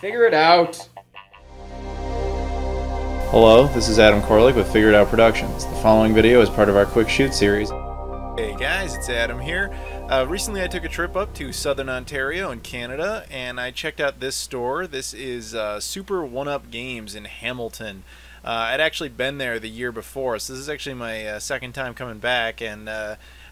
Figure it out. Hello, this is Adam Koralik with Figure It Out Productions. The following video is part of our Quick Shoot series. Hey guys, it's Adam here. Recently I took a trip up to Southern Ontario in Canada and I checked out this store. This is Super 1-Up Games in Hamilton. I'd actually been there the year before, so this is actually my second time coming back, and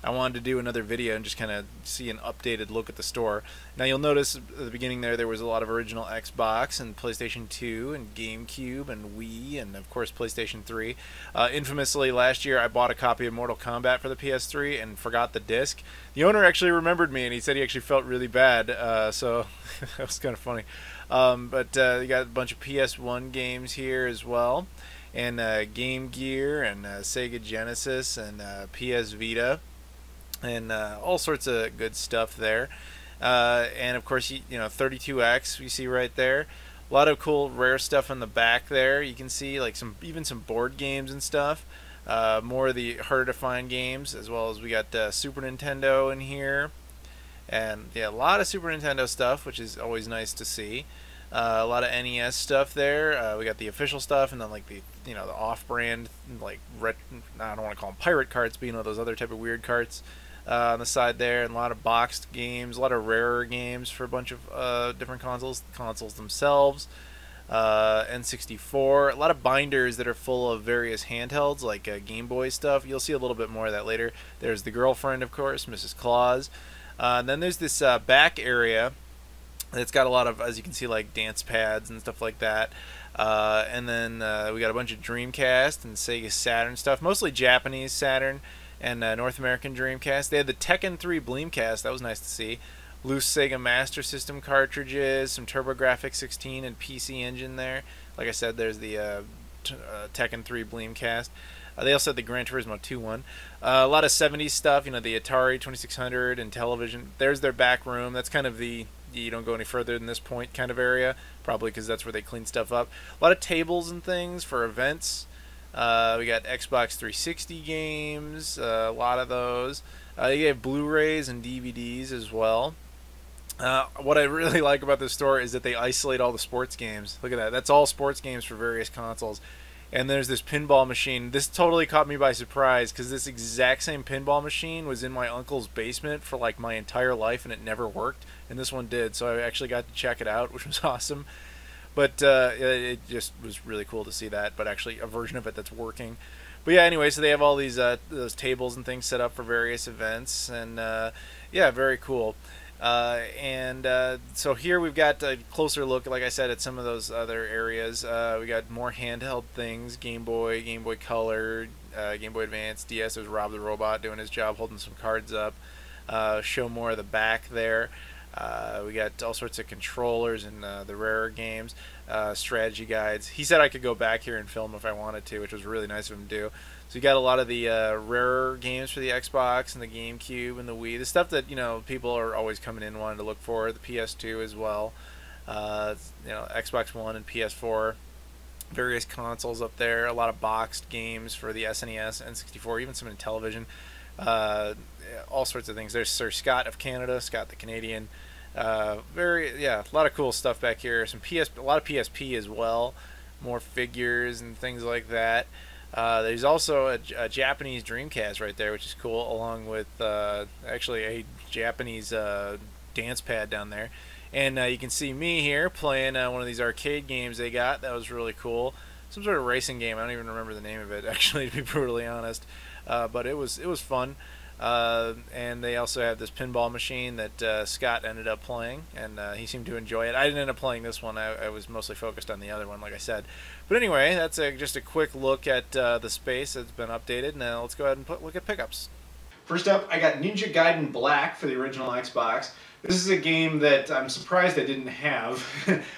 I wanted to do another video and just kind of see an updated look at the store. Now you'll notice at the beginning there was a lot of original Xbox and PlayStation 2 and Gamecube and Wii and of course PlayStation 3. Infamously last year I bought a copy of Mortal Kombat for the PS3 and forgot the disc. The owner actually remembered me and he said he actually felt really bad, so that was kind of funny. But you got a bunch of PS1 games here as well, and Game Gear and Sega Genesis and PS Vita, and all sorts of good stuff there. And of course, you know, 32X you see right there. A lot of cool rare stuff on the back there. You can see like even some board games and stuff. More of the harder to find games, as well as we got Super Nintendo in here. And yeah, a lot of Super Nintendo stuff, which is always nice to see. A lot of NES stuff there. We got the official stuff, and then like the the off-brand, like I don't want to call them pirate carts, but those other type of weird carts on the side there. And a lot of boxed games, a lot of rarer games for a bunch of different consoles themselves. N64, a lot of binders that are full of various handhelds, like Game Boy stuff. You'll see a little bit more of that later. There's the girlfriend, of course, Mrs. Claus. Then there's this back area that's got a lot of, as you can see, like dance pads and stuff like that. And then we got a bunch of Dreamcast and Sega Saturn stuff, mostly Japanese Saturn and North American Dreamcast. They had the Tekken 3 Bleemcast, that was nice to see. Loose Sega Master System cartridges, some TurboGrafx 16 and PC Engine there. Like I said, there's the Tekken 3 Bleemcast. They also had the Gran Turismo 2 one. A lot of 70s stuff, the Atari 2600 and television. There's their back room. That's kind of the, you don't go any further than this point kind of area, probably because that's where they clean stuff up. A lot of tables and things for events. We got Xbox 360 games, a lot of those. You have Blu-rays and DVDs as well. What I really like about this store is that they isolate all the sports games. Look at that. That's all sports games for various consoles. And there's this pinball machine. This totally caught me by surprise because this exact same pinball machine was in my uncle's basement for like my entire life and it never worked. And this one did, so I actually got to check it out, which was awesome. But it just was really cool to see that, but actually a version of it that's working. But yeah, anyway, so they have all these those tables and things set up for various events, and yeah, very cool. So here we've got a closer look, like I said, at some of those other areas. We got more handheld things: Game Boy, Game Boy Color, Game Boy Advance, DS. There's Rob the Robot doing his job, holding some cards up. Show more of the back there. We got all sorts of controllers and the rarer games, strategy guides. He said I could go back here and film if I wanted to, which was really nice of him to do. So you got a lot of the rarer games for the Xbox and the Gamecube and the Wii, the stuff that people are always coming in wanting to look for. The PS2 as well, Xbox One and PS4, various consoles up there. A lot of boxed games for the SNES, N64, even some in television. All sorts of things. There's Sir Scott of Canada, Scott the Canadian. A lot of cool stuff back here. A lot of PSP as well. More figures and things like that. There's also a Japanese Dreamcast right there, which is cool, along with actually a Japanese dance pad down there. And you can see me here playing one of these arcade games they got. That was really cool. Some sort of racing game. I don't even remember the name of it, actually, to be brutally honest. But it was fun. And they also have this pinball machine that Scott ended up playing, and he seemed to enjoy it. I didn't end up playing this one. I was mostly focused on the other one, like I said. But anyway, that's just a quick look at the space that's been updated. Now let's go ahead and look at pickups. First up, I got Ninja Gaiden Black for the original Xbox. This is a game that I'm surprised I didn't have.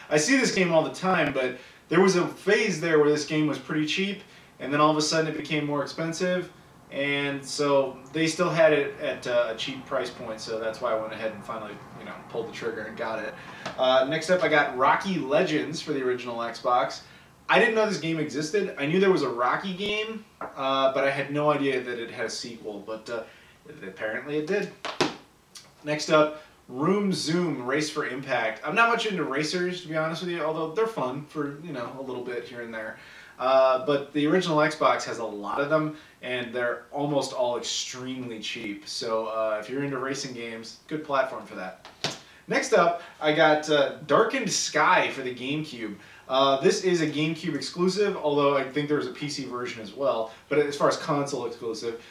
I see this game all the time, but there was a phase there where this game was pretty cheap, and then all of a sudden it became more expensive. And so they still had it at a cheap price point, so that's why I went ahead and finally, pulled the trigger and got it. Next up, I got Rocky Legends for the original Xbox. I didn't know this game existed. I knew there was a Rocky game, but I had no idea that it had a sequel, but apparently it did. Next up, Room Zoom Race for Impact. I'm not much into racers, to be honest with you, although they're fun for, you know, a little bit here and there. But the original Xbox has a lot of them, and they're almost all extremely cheap. So if you're into racing games, good platform for that. Next up, I got Darkened Sky for the Gamecube. This is a Gamecube exclusive, although I think there's a PC version as well, but as far as console exclusive.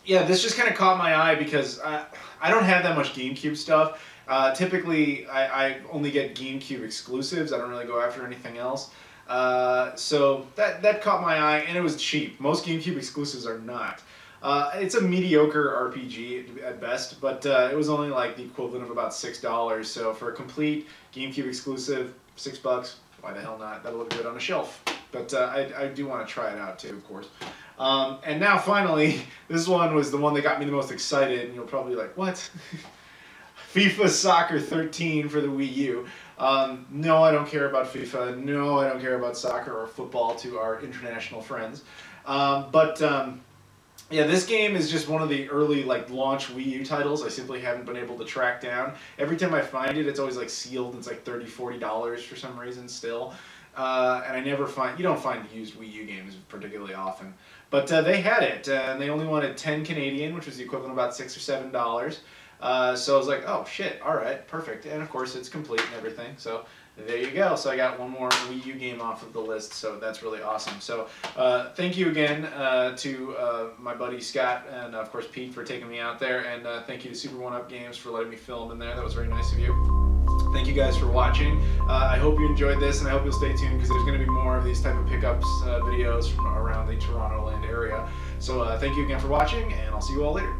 Yeah, this just kind of caught my eye because I don't have that much Gamecube stuff. Typically, I only get Gamecube exclusives. I don't really go after anything else. So that caught my eye, and it was cheap. Most GameCube exclusives are not. It's a mediocre RPG at best, but it was only like the equivalent of about $6. So for a complete GameCube exclusive, $6, why the hell not? That'll look good on a shelf. But I do want to try it out too, of course. And now finally, this one was the one that got me the most excited, and you'll probably be like, what? FIFA Soccer 13 for the Wii U. No, I don't care about FIFA. No, I don't care about soccer or football to our international friends. Yeah, this game is just one of the early like launch Wii U titles I simply haven't been able to track down. Every time I find it, it's always like sealed. It's like $30, $40 for some reason still. And I never find, you don't find used Wii U games particularly often. But they had it, and they only wanted 10 Canadian, which was the equivalent of about $6 or $7. So I was like, oh shit, alright, perfect. And of course it's complete and everything, so there you go. So I got one more Wii U game off of the list, so that's really awesome. So thank you again to my buddy Scott and of course Pete for taking me out there, and thank you to Super 1-Up Games for letting me film in there. That was very nice of you. Thank you guys for watching. I hope you enjoyed this, and I hope you'll stay tuned because there's going to be more of these type of pickups videos from around the Toronto land area. So thank you again for watching, and I'll see you all later.